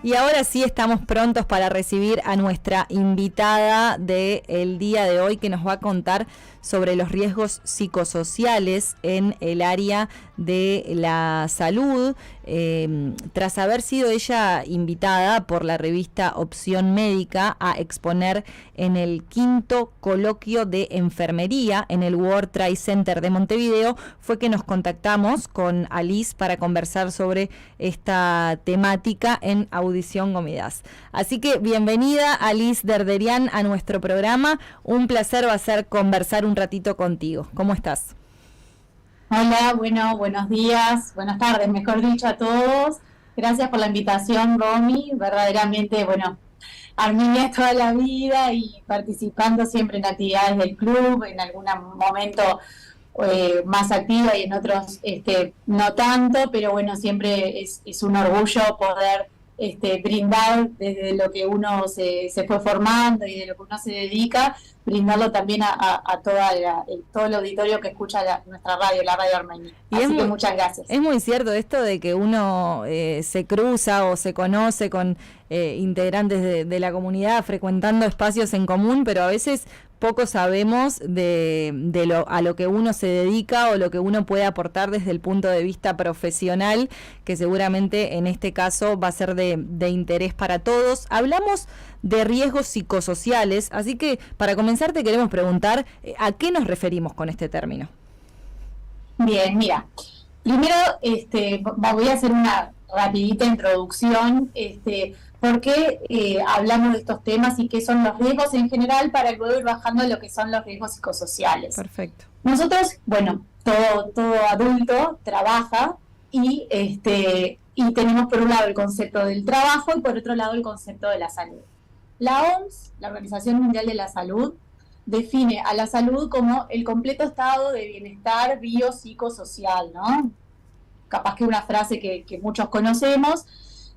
Y ahora sí estamos prontos para recibir a nuestra invitada del día de hoy, que nos va a contar sobre los riesgos psicosociales en el área de la salud, tras haber sido ella invitada por la revista Opción Médica a exponer en el 5º coloquio de enfermería en el World Trade Center de Montevideo. Fue que nos contactamos con Alice para conversar sobre esta temática en Audición Gomidas. Así que bienvenida, Alice Derderian, a nuestro programa. Un placer va a ser conversar un ratito contigo. ¿Cómo estás? Hola, bueno, buenos días, buenas tardes, mejor dicho, a todos. Gracias por la invitación, Romy. Verdaderamente, bueno, armenia toda la vida y participando siempre en actividades del club, en algún momento más activa y en otros no tanto, pero bueno, siempre es un orgullo poder brindar desde lo que uno se fue formando y de lo que uno se dedica, brindarlo también a todo el auditorio que escucha nuestra radio, la Radio Armenia. Así que muchas gracias. Es muy cierto esto de que uno se cruza o se conoce con integrantes de la comunidad frecuentando espacios en común, pero a veces poco sabemos a lo que uno se dedica o lo que uno puede aportar desde el punto de vista profesional, que seguramente en este caso va a ser de interés para todos. Hablamos de riesgos psicosociales, así que para comenzar te queremos preguntar ¿a qué nos referimos con este término? Bien, mira, primero voy a hacer una rapidita introducción, porque hablamos de estos temas y qué son los riesgos en general para luego ir bajando a lo que son los riesgos psicosociales. Perfecto. Nosotros, bueno, todo adulto trabaja y tenemos por un lado el concepto del trabajo y por otro lado el concepto de la salud. La OMS, la Organización Mundial de la Salud, define a la salud como el completo estado de bienestar biopsicosocial, ¿no? Capaz que una frase que muchos conocemos.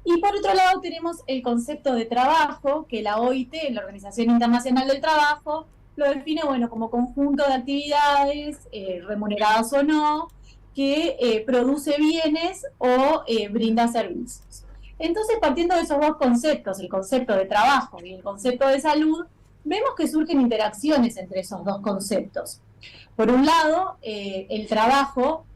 Y por otro lado tenemos el concepto de trabajo, que la OIT, la Organización Internacional del Trabajo, lo define, bueno, como conjunto de actividades, remuneradas o no, que produce bienes o brinda servicios. Entonces, partiendo de esos dos conceptos, el concepto de trabajo y el concepto de salud, vemos que surgen interacciones entre esos dos conceptos. Por un lado, el trabajo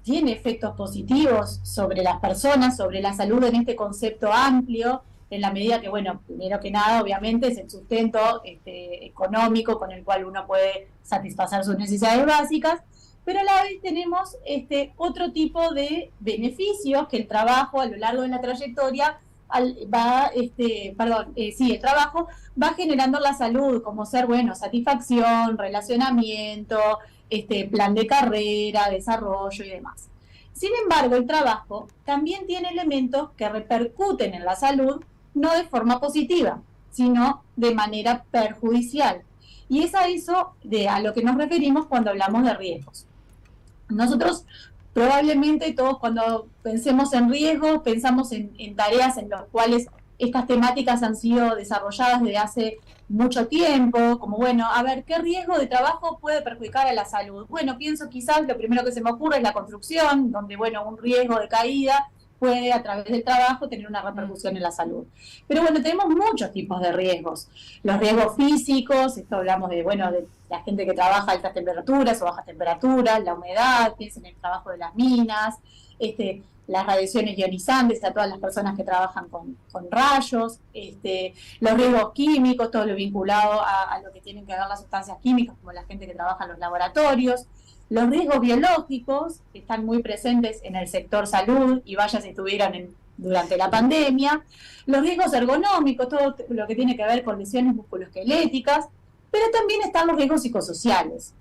tiene efectos positivos sobre las personas, sobre la salud en este concepto amplio, en la medida que, bueno, primero que nada, obviamente, es el sustento económico con el cual uno puede satisfacer sus necesidades básicas, pero a la vez tenemos otro tipo de beneficios que el trabajo a lo largo de la trayectoria el trabajo va generando la salud, como ser, bueno, satisfacción, relacionamiento, plan de carrera, desarrollo y demás. Sin embargo, el trabajo también tiene elementos que repercuten en la salud, no de forma positiva, sino de manera perjudicial. Y es a eso a lo que nos referimos cuando hablamos de riesgos. Nosotros probablemente todos cuando pensemos en riesgos, pensamos en tareas en las cuales estas temáticas han sido desarrolladas desde hace mucho tiempo, como bueno, a ver, ¿qué riesgo de trabajo puede perjudicar a la salud? Bueno, pienso quizás lo primero que se me ocurre es la construcción, donde bueno, un riesgo de caída puede a través del trabajo tener una repercusión en la salud. Pero bueno, tenemos muchos tipos de riesgos. Los riesgos físicos, esto hablamos de, bueno, de la gente que trabaja a altas temperaturas o bajas temperaturas, la humedad, piensen en el trabajo de las minas, las radiaciones ionizantes a todas las personas que trabajan con rayos, los riesgos químicos, todo lo vinculado a lo que tienen que ver las sustancias químicas, como la gente que trabaja en los laboratorios, los riesgos biológicos, que están muy presentes en el sector salud, y vaya si estuvieron durante la pandemia, los riesgos ergonómicos, todo lo que tiene que ver con lesiones musculoesqueléticas, pero también están los riesgos psicosociales,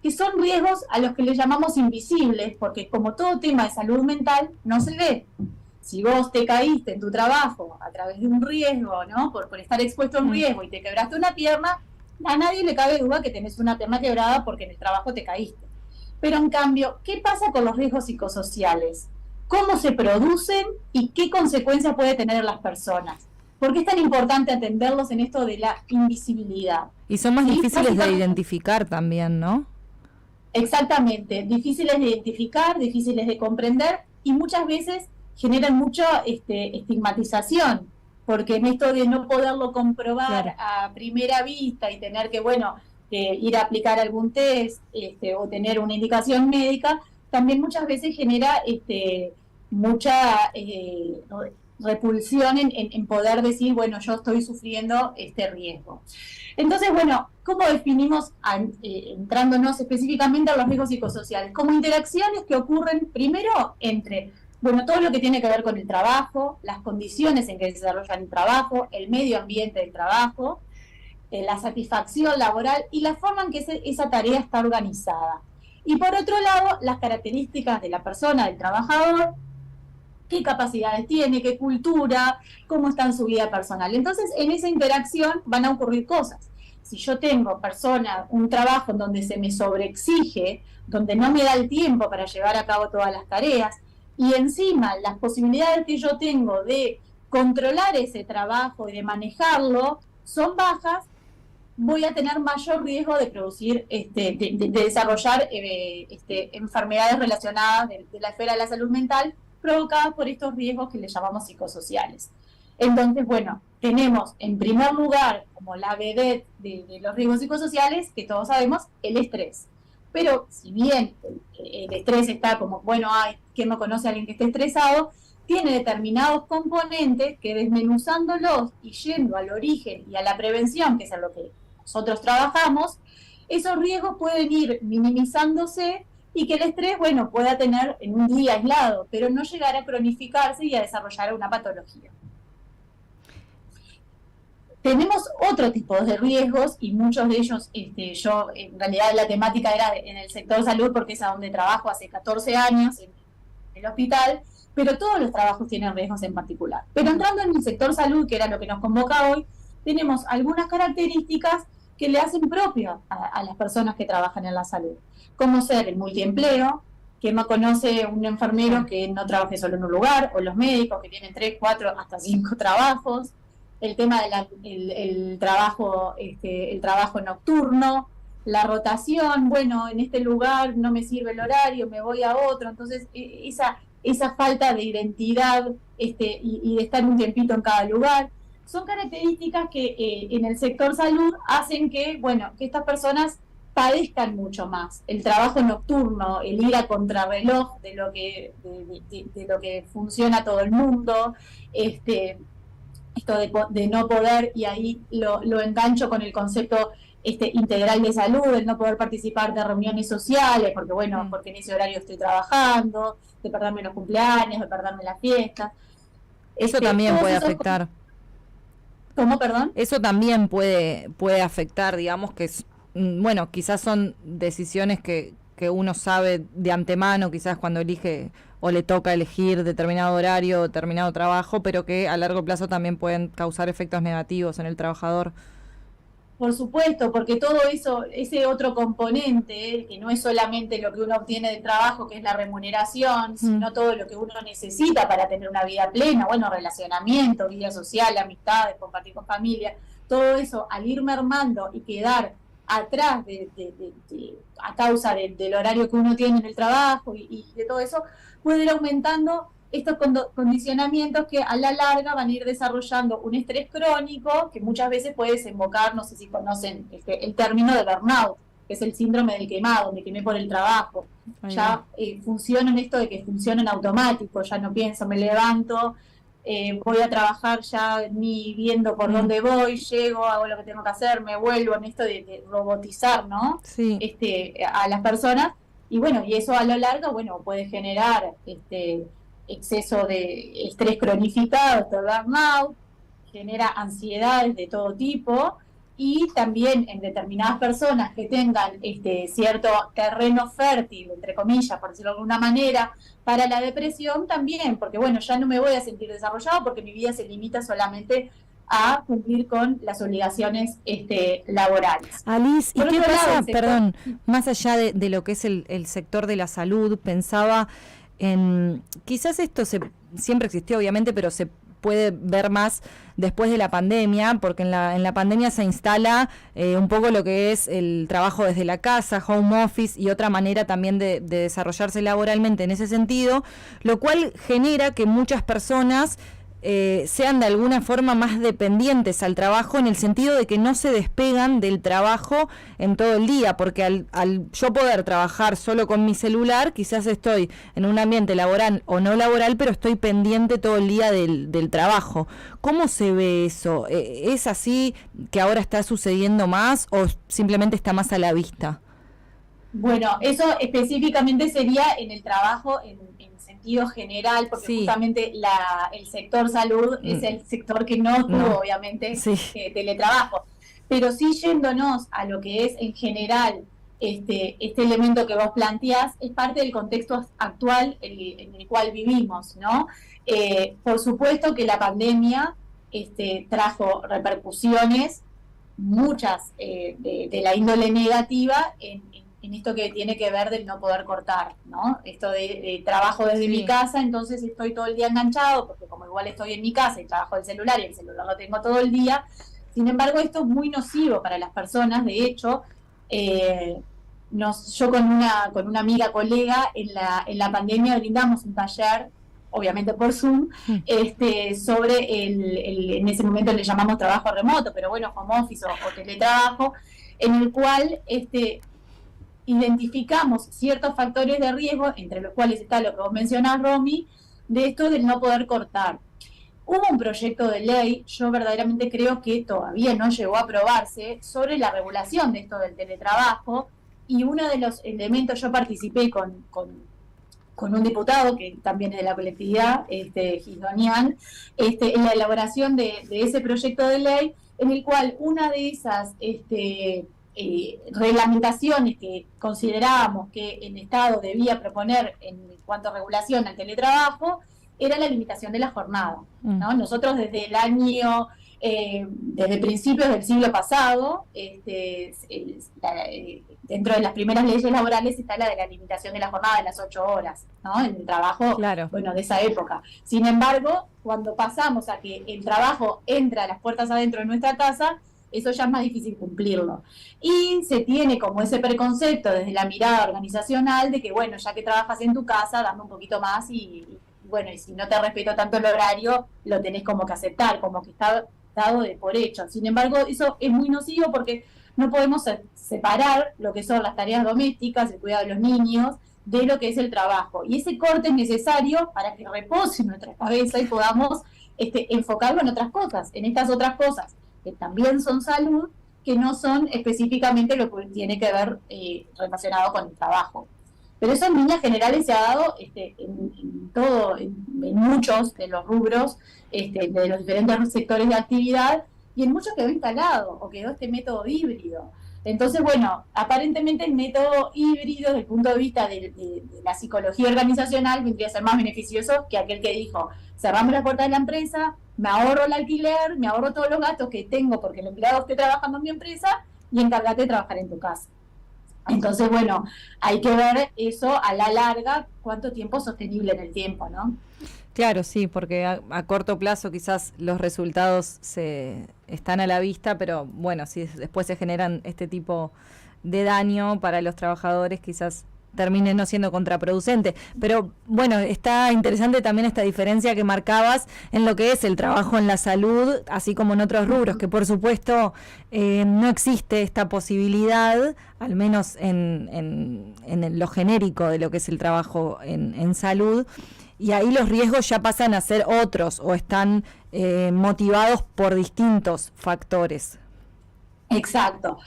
que son riesgos a los que le llamamos invisibles, porque como todo tema de salud mental, no se ve. Si vos te caíste en tu trabajo a través de un riesgo, ¿no? Por estar expuesto a un riesgo y te quebraste una pierna, a nadie le cabe duda que tenés una pierna quebrada porque en el trabajo te caíste. Pero en cambio, ¿qué pasa con los riesgos psicosociales? ¿Cómo se producen y qué consecuencias puede tener en las personas? ¿Por qué es tan importante atenderlos en esto de la invisibilidad? Y son más difíciles de identificar también, ¿no? Exactamente, difíciles de identificar, difíciles de comprender y muchas veces generan mucha estigmatización. porque en esto de no poderlo comprobar Claro. a primera vista y tener que, bueno, ir a aplicar algún test o tener una indicación médica, también muchas veces genera mucha repulsión en poder decir, bueno, yo estoy sufriendo este riesgo. Entonces, bueno, ¿cómo definimos, entrándonos específicamente a los riesgos psicosociales? Como interacciones que ocurren primero entre, bueno, todo lo que tiene que ver con el trabajo, las condiciones en que se desarrolla el trabajo, el medio ambiente del trabajo, la satisfacción laboral y la forma en que esa tarea está organizada. Y por otro lado, las características de la persona, del trabajador, qué capacidades tiene, qué cultura, cómo está en su vida personal. Entonces, en esa interacción van a ocurrir cosas. Si yo tengo un trabajo en donde se me sobreexige, donde no me da el tiempo para llevar a cabo todas las tareas, y encima las posibilidades que yo tengo de controlar ese trabajo y de manejarlo son bajas, voy a tener mayor riesgo de producir, de desarrollar enfermedades relacionadas de la esfera de la salud mental provocadas por estos riesgos que le llamamos psicosociales. Entonces, bueno, tenemos en primer lugar, como la vedette de los riesgos psicosociales, que todos sabemos, el estrés. Pero si bien el estrés está como, bueno, ¿quién no conoce a alguien que esté estresado? Tiene determinados componentes que desmenuzándolos y yendo al origen y a la prevención, que es a lo que nosotros trabajamos, esos riesgos pueden ir minimizándose y que el estrés, bueno, pueda tener en un día aislado, pero no llegar a cronificarse y a desarrollar una patología. Tenemos otro tipo de riesgos y muchos de ellos, yo en realidad la temática era en el sector salud porque es a donde trabajo hace 14 años en el hospital, pero todos los trabajos tienen riesgos en particular. Pero entrando en el sector salud, que era lo que nos convoca hoy, tenemos algunas características que le hacen propio a las personas que trabajan en la salud, como ser el multiempleo, que no conoce un enfermero que no trabaje solo en un lugar, o los médicos que tienen 3, 4, hasta 5 trabajos, el tema del trabajo, el trabajo nocturno, la rotación, bueno, en este lugar no me sirve el horario, me voy a otro, entonces esa falta de identidad y de estar un tiempito en cada lugar, son características que en el sector salud hacen que, bueno, que estas personas padezcan mucho más. El trabajo nocturno, el ir a contrarreloj de lo que funciona todo el mundo, esto de no poder, y ahí lo engancho con el concepto integral de salud, el no poder participar de reuniones sociales, porque bueno, porque en ese horario estoy trabajando, de perderme los cumpleaños, de perderme las fiestas. Eso también puede afectar. ¿Cómo, perdón? Eso también puede afectar, digamos que, bueno, quizás son decisiones que uno sabe de antemano, quizás cuando elige o le toca elegir determinado horario, determinado trabajo, pero que a largo plazo también pueden causar efectos negativos en el trabajador. Por supuesto, porque todo eso, ese otro componente, que no es solamente lo que uno obtiene del trabajo, que es la remuneración, sino todo lo que uno necesita para tener una vida plena, bueno, relacionamiento, vida social, amistades, compartir con familia, todo eso al ir mermando y quedar atrás a causa del horario que uno tiene en el trabajo y de todo eso, puede ir aumentando estos condicionamientos que a la larga van a ir desarrollando un estrés crónico que muchas veces puede desembocar, no sé si conocen el término de burnout, que es el síndrome del quemado, me quemé por el trabajo. Ya funciona en esto de que funciona en automático, ya no pienso, me levanto, voy a trabajar ya ni viendo por dónde voy, llego, hago lo que tengo que hacer, me vuelvo en esto de robotizar, ¿no? Sí. A las personas, y bueno, y eso a lo largo, bueno, puede generar exceso de estrés cronificado, burnout, genera ansiedades de todo tipo, y también en determinadas personas que tengan cierto terreno fértil, entre comillas, por decirlo de alguna manera, para la depresión también, porque bueno, ya no me voy a sentir desarrollado porque mi vida se limita solamente a cumplir con las obligaciones laborales. Alice, ¿y qué pasa, perdón, más allá de lo que es el sector de la salud? Pensaba quizás esto siempre existió obviamente, pero se puede ver más después de la pandemia, porque en la pandemia se instala un poco lo que es el trabajo desde la casa, home office, y otra manera también de desarrollarse laboralmente en ese sentido, lo cual genera que muchas personas sean de alguna forma más dependientes al trabajo, en el sentido de que no se despegan del trabajo en todo el día, porque al yo poder trabajar solo con mi celular, quizás estoy en un ambiente laboral o no laboral, pero estoy pendiente todo el día del trabajo. ¿Cómo se ve eso? ¿Es así que ahora está sucediendo más o simplemente está más a la vista? Bueno, eso específicamente sería en el trabajo en sentido general, porque Sí. justamente el sector salud es el sector que no tuvo, obviamente, Sí. Teletrabajo. Pero sí, yéndonos a lo que es en general este elemento que vos planteás, es parte del contexto actual en el cual vivimos, ¿no? Por supuesto que la pandemia trajo repercusiones, muchas de la índole negativa, en esto que tiene que ver del no poder cortar, ¿no? Esto de trabajo desde mi casa, entonces estoy todo el día enganchado, porque como igual estoy en mi casa y trabajo el celular y el celular lo tengo todo el día. Sin embargo, esto es muy nocivo para las personas. De hecho, yo con una amiga colega en la pandemia brindamos un taller, obviamente por Zoom, sobre en ese momento le llamamos trabajo remoto, pero bueno, home office o teletrabajo, en el cual identificamos ciertos factores de riesgo, entre los cuales está lo que vos mencionás, Romy, de esto del no poder cortar. Hubo un proyecto de ley, yo verdaderamente creo que todavía no llegó a aprobarse, sobre la regulación de esto del teletrabajo, y uno de los elementos, yo participé con un diputado que también es de la colectividad, Gisdonian, en la elaboración de ese proyecto de ley, en el cual una de esas reglamentaciones que considerábamos que el Estado debía proponer en cuanto a regulación al teletrabajo era la limitación de la jornada, ¿no? Nosotros desde el año, desde principios del siglo pasado, dentro de las primeras leyes laborales está la de la limitación de la jornada de las 8 horas, ¿no? En el trabajo, bueno, de esa época. Sin embargo, cuando pasamos a que el trabajo entra a las puertas adentro de nuestra casa, eso ya es más difícil cumplirlo. Y se tiene como ese preconcepto desde la mirada organizacional de que, bueno, ya que trabajas en tu casa, dame un poquito más y bueno, y si no te respeto tanto el horario, lo tenés como que aceptar, como que está dado de por hecho. Sin embargo, eso es muy nocivo porque no podemos separar lo que son las tareas domésticas, el cuidado de los niños, de lo que es el trabajo. Y ese corte es necesario para que repose nuestra cabeza y podamos enfocarlo en otras cosas, en estas otras cosas que también son salud, que no son específicamente lo que tiene que ver relacionado con el trabajo. Pero eso en líneas generales se ha dado en muchos de los rubros, de los diferentes sectores de actividad, y en muchos quedó instalado o quedó este método híbrido. Entonces, bueno, aparentemente el método híbrido desde el punto de vista de la psicología organizacional vendría a ser más beneficioso que aquel que dijo, cerramos la puerta de la empresa, me ahorro el alquiler, me ahorro todos los gastos que tengo porque el empleado esté trabajando en mi empresa y encárgate de trabajar en tu casa. Entonces, bueno, hay que ver eso a la larga, cuánto tiempo es sostenible en el tiempo, ¿no? Claro, sí, porque a corto plazo quizás los resultados están a la vista, pero bueno, si después se generan este tipo de daño para los trabajadores, quizás termine no siendo contraproducente. Pero bueno, está interesante también esta diferencia que marcabas en lo que es el trabajo en la salud, así como en otros rubros, que por supuesto no existe esta posibilidad, al menos en lo genérico de lo que es el trabajo en salud. Y ahí los riesgos ya pasan a ser otros o están motivados por distintos factores. Exacto.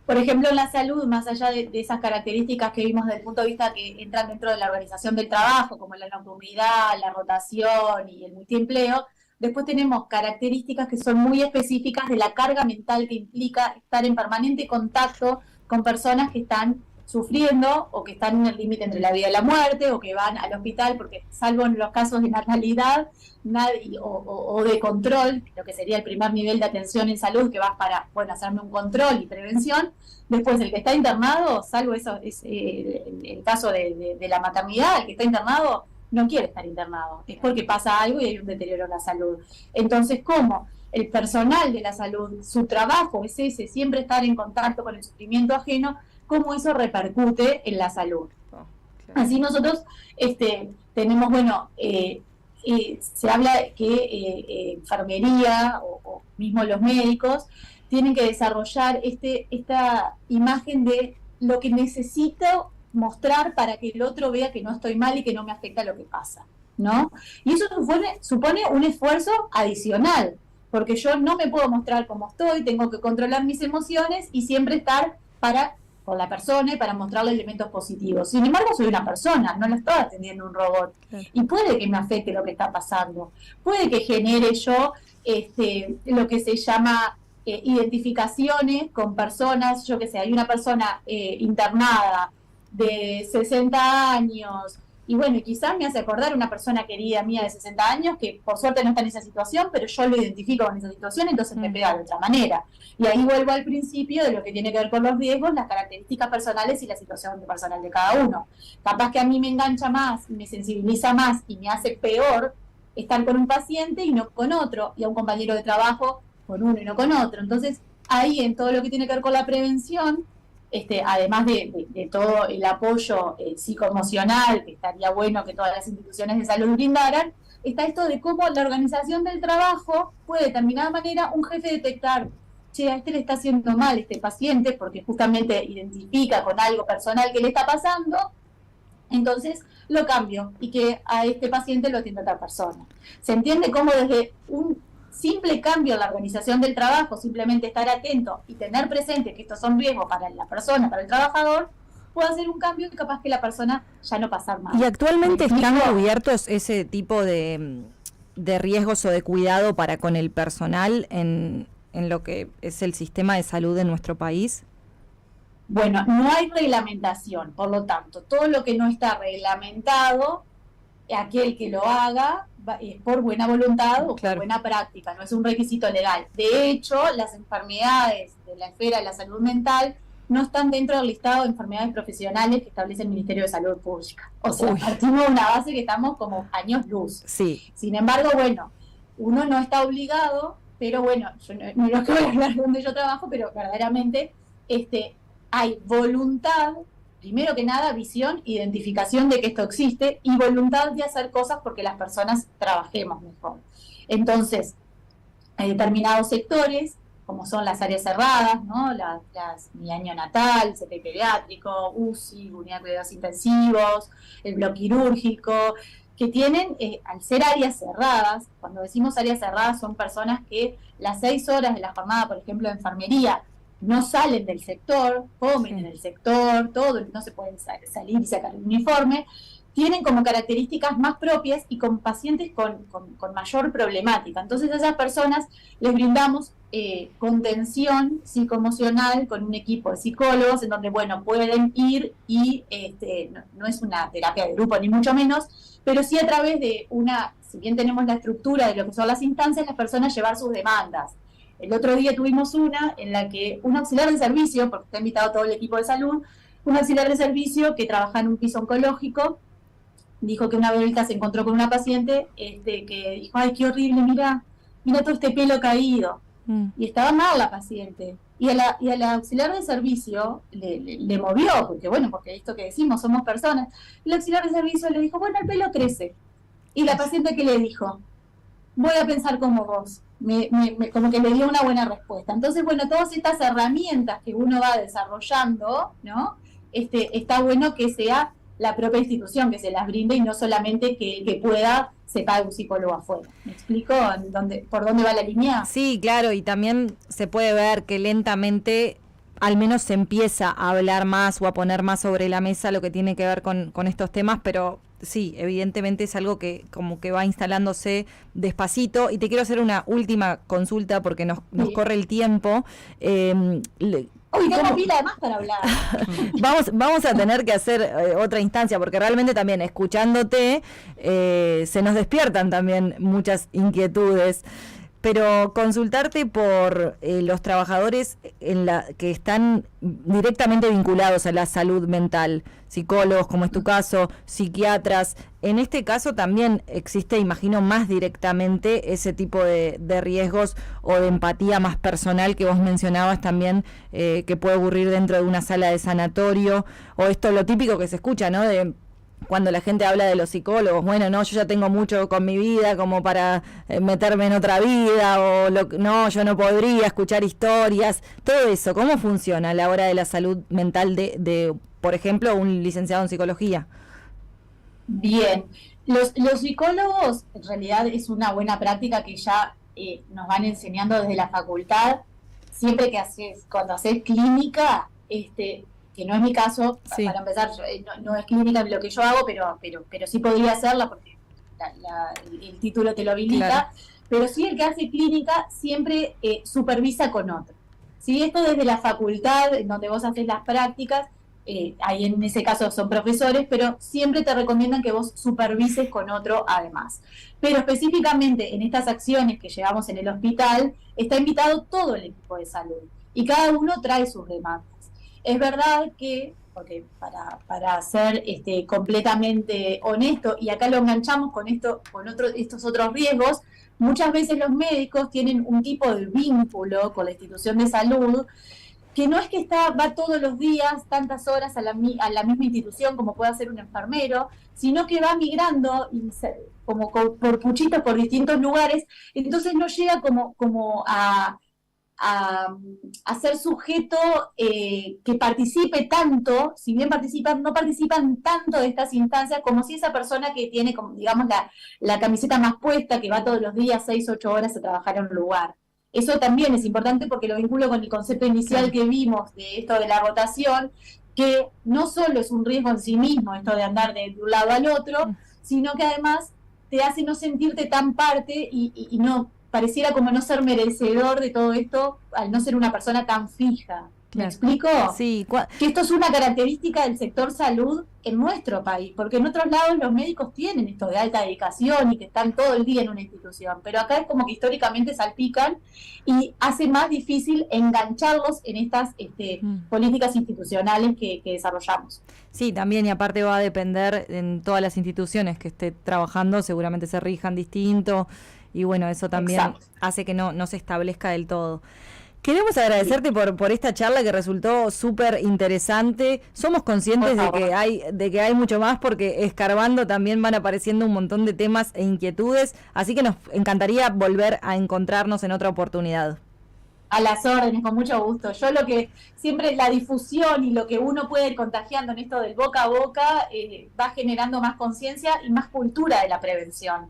Por ejemplo, en la salud, más allá de esas características que vimos desde el punto de vista que entran dentro de la organización del trabajo, como la nocturnidad, la rotación y el multiempleo, después tenemos características que son muy específicas de la carga mental que implica estar en permanente contacto con personas que están sufriendo o que están en el límite entre la vida y la muerte o que van al hospital, porque salvo en los casos de natalidad o de control, lo que sería el primer nivel de atención en salud, que vas para, bueno, hacerme un control y prevención, después el que está internado, salvo eso es el caso de la maternidad, el que está internado no quiere estar internado, es porque pasa algo y hay un deterioro en la salud. Entonces, ¿cómo? El personal de la salud, su trabajo es ese, siempre estar en contacto con el sufrimiento ajeno, cómo eso repercute en la salud. Así nosotros tenemos, bueno, se habla que enfermería o mismo los médicos tienen que desarrollar esta imagen de lo que necesito mostrar para que el otro vea que no estoy mal y que no me afecta lo que pasa, ¿no? Y eso supone un esfuerzo adicional, porque yo no me puedo mostrar como estoy, tengo que controlar mis emociones y siempre estar con la persona y para mostrarle elementos positivos. Sin embargo, soy una persona, no la estoy atendiendo un robot. Claro. Y puede que me afecte lo que está pasando. Puede que genere yo lo que se llama identificaciones con personas, yo que sé, hay una persona internada de 60 años, y bueno, quizás me hace acordar una persona querida mía de 60 años que por suerte no está en esa situación, pero yo lo identifico con esa situación, entonces me pega de otra manera. Y ahí vuelvo al principio de lo que tiene que ver con los riesgos, las características personales y la situación personal de cada uno. Capaz que a mí me engancha más, me sensibiliza más y me hace peor estar con un paciente y no con otro, y a un compañero de trabajo con uno y no con otro. Entonces, ahí en todo lo que tiene que ver con la prevención, además de todo el apoyo psicoemocional, que estaría bueno que todas las instituciones de salud brindaran, está esto de cómo la organización del trabajo puede de determinada manera un jefe detectar, che, a este le está haciendo mal este paciente, porque justamente identifica con algo personal que le está pasando, entonces lo cambio y que a este paciente lo atienda otra persona. ¿Se entiende cómo desde un simple cambio en la organización del trabajo, simplemente estar atento y tener presente que estos son riesgos para la persona, para el trabajador, puede hacer un cambio y capaz que la persona ya no pasar más? ¿Y actualmente están cubiertos ese tipo de riesgos o de cuidado para con el personal en lo que es el sistema de salud de nuestro país? Bueno, no hay reglamentación, por lo tanto, todo lo que no está reglamentado, aquel que lo haga es por buena voluntad o por buena práctica, no es un requisito legal. De hecho, las enfermedades de la esfera de la salud mental no están dentro del listado de enfermedades profesionales que establece el Ministerio de Salud Pública. O sea, partimos de una base que estamos como años luz. Sí. Sin embargo, bueno, uno no está obligado, pero bueno, yo no es que voy a hablar donde yo trabajo, pero verdaderamente hay voluntad, primero que nada, visión, identificación de que esto existe y voluntad de hacer cosas porque las personas trabajemos mejor. Entonces, hay determinados sectores, como son las áreas cerradas, ¿no? Las año natal, CP pediátrico, UCI, unidad de cuidados intensivos, el bloque quirúrgico, que tienen, al ser áreas cerradas, cuando decimos áreas cerradas son personas que las 6 horas de la jornada, por ejemplo, de enfermería, no salen del sector, comen en el sector, todo, no se pueden salir y sacar el uniforme, tienen como características más propias y con pacientes con mayor problemática. Entonces a esas personas les brindamos contención psicoemocional con un equipo de psicólogos en donde, bueno, pueden ir y no es una terapia de grupo ni mucho menos, pero sí a través de si bien tenemos la estructura de lo que son las instancias, las personas llevar sus demandas. El otro día tuvimos una en la que un auxiliar de servicio, porque está invitado todo el equipo de salud, un auxiliar de servicio que trabaja en un piso oncológico, dijo que una vez se encontró con una paciente que dijo, ay, qué horrible, mira todo este pelo caído. Y estaba mal la paciente. Y al auxiliar de servicio le movió, porque esto que decimos, somos personas. El auxiliar de servicio le dijo, bueno, el pelo crece. Y la paciente, ¿qué le dijo? Voy a pensar como vos. Como que le dio una buena respuesta. Entonces, bueno, todas estas herramientas que uno va desarrollando, ¿no? Está bueno que sea la propia institución que se las brinde y no solamente que el que pueda se pague un psicólogo afuera. ¿Me explico por dónde va la línea? Sí, claro, y también se puede ver que lentamente al menos se empieza a hablar más o a poner más sobre la mesa lo que tiene que ver con estos temas, pero sí, evidentemente es algo que como que va instalándose despacito. Y te quiero hacer una última consulta porque nos corre el tiempo. Uy, tengo pila además para hablar. Vamos a tener que hacer otra instancia, porque realmente también escuchándote se nos despiertan también muchas inquietudes. Pero consultarte por los trabajadores que están directamente vinculados a la salud mental, psicólogos, como es tu caso, psiquiatras. En este caso también existe, imagino, más directamente ese tipo de riesgos o de empatía más personal que vos mencionabas también, que puede ocurrir dentro de una sala de sanatorio, o esto lo típico que se escucha, ¿no? De cuando la gente habla de los psicólogos, bueno, no, yo ya tengo mucho con mi vida como para meterme en otra vida, o no, yo no podría escuchar historias, todo eso, ¿cómo funciona a la hora de la salud mental de por ejemplo, un licenciado en psicología? Bien, los psicólogos en realidad es una buena práctica que ya nos van enseñando desde la facultad, siempre que cuando haces clínica, que no es mi caso, Sí. para empezar, no es clínica lo que yo hago, pero sí podría hacerla porque el título te lo habilita, Claro. pero sí el que hace clínica siempre supervisa con otro. ¿Sí? Esto desde la facultad, en donde vos haces las prácticas, ahí en ese caso son profesores, pero siempre te recomiendan que vos supervises con otro además. Pero específicamente en estas acciones que llevamos en el hospital, está invitado todo el equipo de salud y cada uno trae sus demandas. Es verdad que, porque para ser completamente honesto, y acá lo enganchamos con estos otros riesgos, muchas veces los médicos tienen un tipo de vínculo con la institución de salud que no es que va todos los días tantas horas a la misma institución como puede hacer un enfermero, sino que va migrando como por puchitos por distintos lugares, entonces no llega como a ser sujeto que participe tanto, si bien no participan tanto de estas instancias como si esa persona que tiene, como, digamos, la camiseta más puesta, que va todos los días 6, 8 horas a trabajar en un lugar. Eso también es importante porque lo vinculo con el concepto inicial que vimos de esto de la rotación, que no solo es un riesgo en sí mismo, esto de andar de un lado al otro, sino que además te hace no sentirte tan parte y no pareciera como no ser merecedor de todo esto al no ser una persona tan fija. ¿Me explico? Sí. Que esto es una característica del sector salud en nuestro país, porque en otros lados los médicos tienen esto de alta dedicación y que están todo el día en una institución, pero acá es como que históricamente salpican y hace más difícil engancharlos en estas políticas institucionales que desarrollamos. Sí, también, y aparte va a depender en todas las instituciones que esté trabajando, seguramente se rijan distinto, y bueno, eso también hace que no se establezca del todo. Queremos agradecerte por esta charla que resultó súper interesante. Somos conscientes de que hay mucho más, porque escarbando también van apareciendo un montón de temas e inquietudes, así que nos encantaría volver a encontrarnos en otra oportunidad. A las órdenes, con mucho gusto. Yo lo que siempre, la difusión y lo que uno puede ir contagiando en esto del boca a boca, va generando más conciencia y más cultura de la prevención.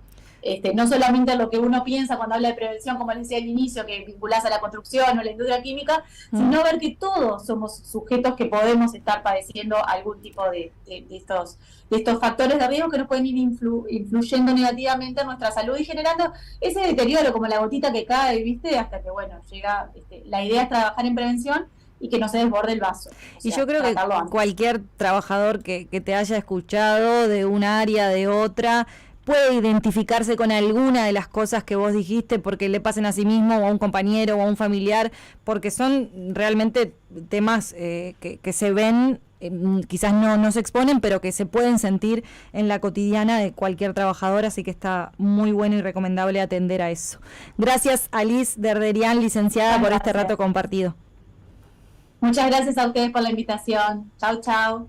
No solamente lo que uno piensa cuando habla de prevención, como les decía al inicio, que vinculás a la construcción o la industria química, sino ver que todos somos sujetos que podemos estar padeciendo algún tipo de estos factores de riesgo que nos pueden ir influyendo negativamente en nuestra salud y generando ese deterioro, como la gotita que cae, ¿viste? Hasta que, bueno, llega, la idea es trabajar en prevención y que no se desborde el vaso. Y yo creo que cualquier trabajador que te haya escuchado de un área, de otra, puede identificarse con alguna de las cosas que vos dijiste, porque le pasen a sí mismo o a un compañero o a un familiar, porque son realmente temas que se ven, quizás no se exponen, pero que se pueden sentir en la cotidiana de cualquier trabajador, así que está muy bueno y recomendable atender a eso. Gracias a Liz Derderian, licenciada, por este rato compartido. Muchas gracias a ustedes por la invitación. Chau, chau.